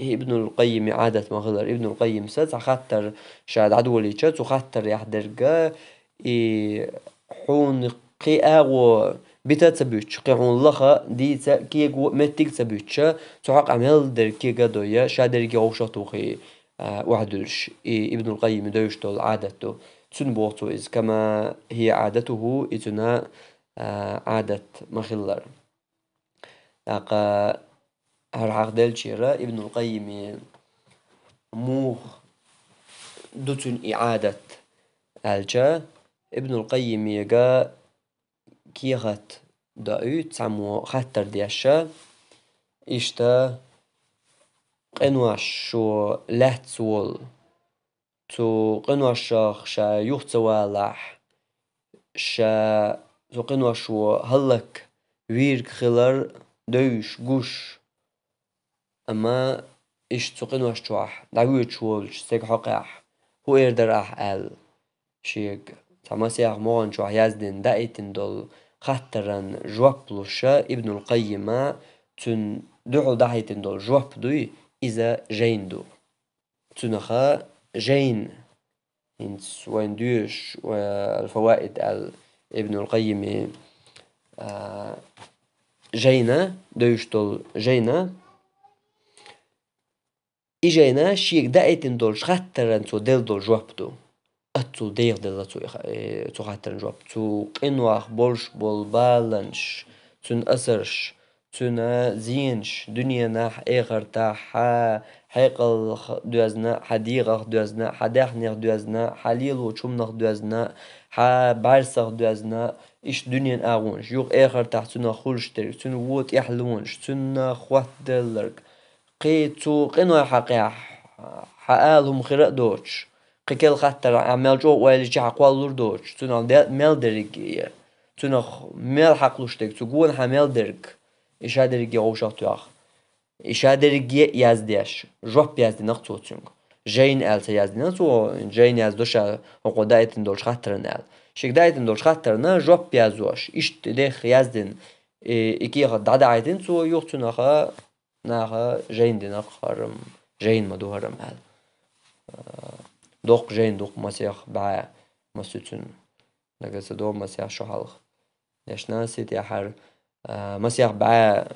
هي ابن القيم عادة ما غلر ابن القيم سات خاطر شاد عدولي شات وخاطر يحضرقا حون قياغو بيتا تبوتش قيعون لخا دي كيغو متيك تبوتش تحق عمل در كيغا دويا شادر جوشتو خي وعدلش ابن القيم دوشتو عادته تنبوتو إذ كما هي عادته إذنا عادة مخلر أقا هرحق دلشيرا ابن القيم موخ دوتن إعادة الجا ابن القيم يقا كيغت دايو تسمو خطر ديشا إشتا قنواش شو لحت سول تو قنواش شا يختوالح شا تو قنواش شو هلك ويرك خلر دوش قوش أما إيش تو قنواش شوح دعوية شوالش سيك حقاح هو إردر أح شيك تماسيح موغن شوح يزدن دايتن دول خطرن جوابلوشا ابن القيم تن دعو دايتن دول جواب دوي إذا جين دو تنخا جين انس وين دوش والفوائد ابن القيم جينا دوش دول جينا إجينا شيك دايتن دول خطرن تو دل دول جواب دو أتو دير دل تو خطرن جواب تو قنواخ بولش بول بالنش تن أسرش تن زينش دنيا ناح إغر تاح حيقل دوزنا حديغخ دوزنا حداحنيخ دوزنا حليل وشمنخ دوزنا بارسخ دوزنا إيش دنيا أغونش يوغ إغر تاح تن خولشتر تن ووت يحلونش تن خوات دلرك قيتو قنوا حقيح حقالهم خير دوتش قيل خطر عمل جو ويلي حقوالور دوتش تن مال درجية تن مال حقلوشتك تقول حمل درج إيش هادرجي غوشات ياخ إيش هادرجي يزديش جوب يزدي نقطوتشنج جين آل سيزدي نتو جين يزدوش هو دايتن دولش خطرن آل شيك دايتن دولش خطرنا جوب يزوش إيش تدخ يزدن إكي خد دايتن تو يوختو ناخا جين دي ناخرم جين مدو هرم آل دوق جين دوق مسيح باع مسيتون نجس دو مسيح شحالخ ليش ناسيت يا حر مسيح باع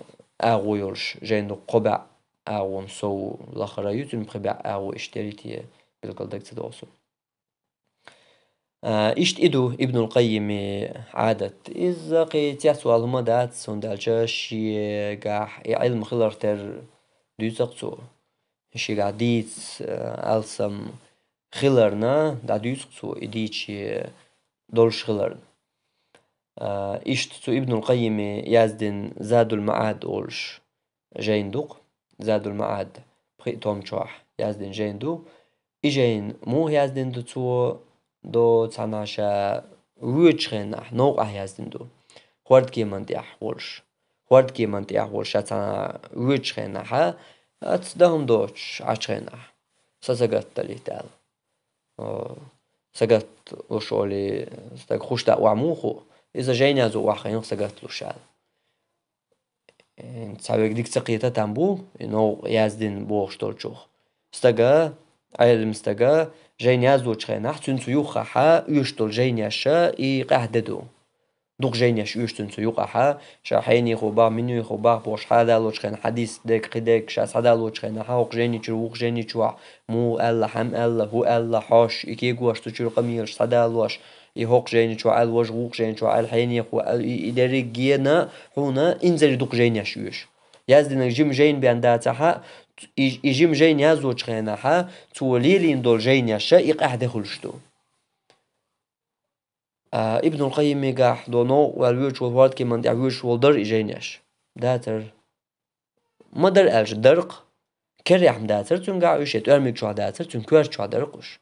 أغو يرش جين دو قبع أغو مسو لخرايوتن بقبع أغو اشتريتي بالقلدك تدوسو إشت إدو ابن القيم عادة إذا قيت يسوى المدات سندالجا شي قاح علم خلرتر دوسقتو شي قاعديت ألسم خلرنا دا دوسقتو إديتشي دولش خلرن إشت تو ابن القيم يزدن زاد المعاد أولش جين دوق زاد المعاد بخي توم شوح يزدن جين دو إجين مو يزدن دو دو تساناشا ويتشخن نوق يزدن دو خورد كي منتي أحولش خورد كي منتي أحولش تسانا ويتشخن أتصدهم دوش عشخن سسقت تلي تال سقت وشولي استاق خوش دا وعموخو إذا جاين يازو واحد سقت له شال تساوي ديك سقيتها تنبو إنه يازدين بوخش تولشوخ استقا عيل مستقا جاين يازو تشخينا حتن سيوخا حا يشتول جاين ياشا يقعددو دوق جاين ياش يشتن سيوخا حا شاحيني خوبا منو خوبا بوش حدا لو تشخينا حديث ديك قديك شاس حدا لو تشخينا حا وق جايني تشوخ جايني تشوح مو ألا حم ألا هو ألا حاش إكي قواش تشير قميرش حدا لوش يهوق جيني شو عال وجهوق جيني شو عال حين يخو إداري جينا هنا إنزل دوق جيني يشويش يازدنا جيم جين بينداتها يجيم جين يازوج خيناها توليلين دول جين يشائق أحد خلشتو ابن القيم يقاح دونو والويش والوارد كمان دعويش والدر جينيش داتر ما در ألش درق كريح داتر تنقع وشيت أرميك شو داتر تنكوش شو درقش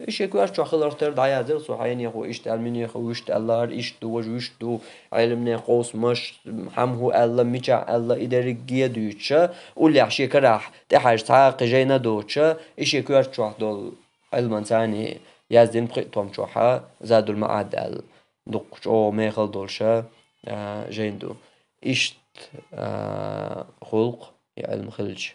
إيش يكواش شو خلرتر دعيادر صحيين يخو إيش تألمين يخو إيش تألار إيش دو وش دو علمنا قوس مش هم هو ألا ميجا ألا إداري جيدوشة واللي عشي كراح تحاج تعاق جينا دوشة إيش يكواش شو دول علما ثاني يازدين بقيتهم شوحة زادوا المعاد دق شو ميخل دولشة جين دو إيش خلق علم خلج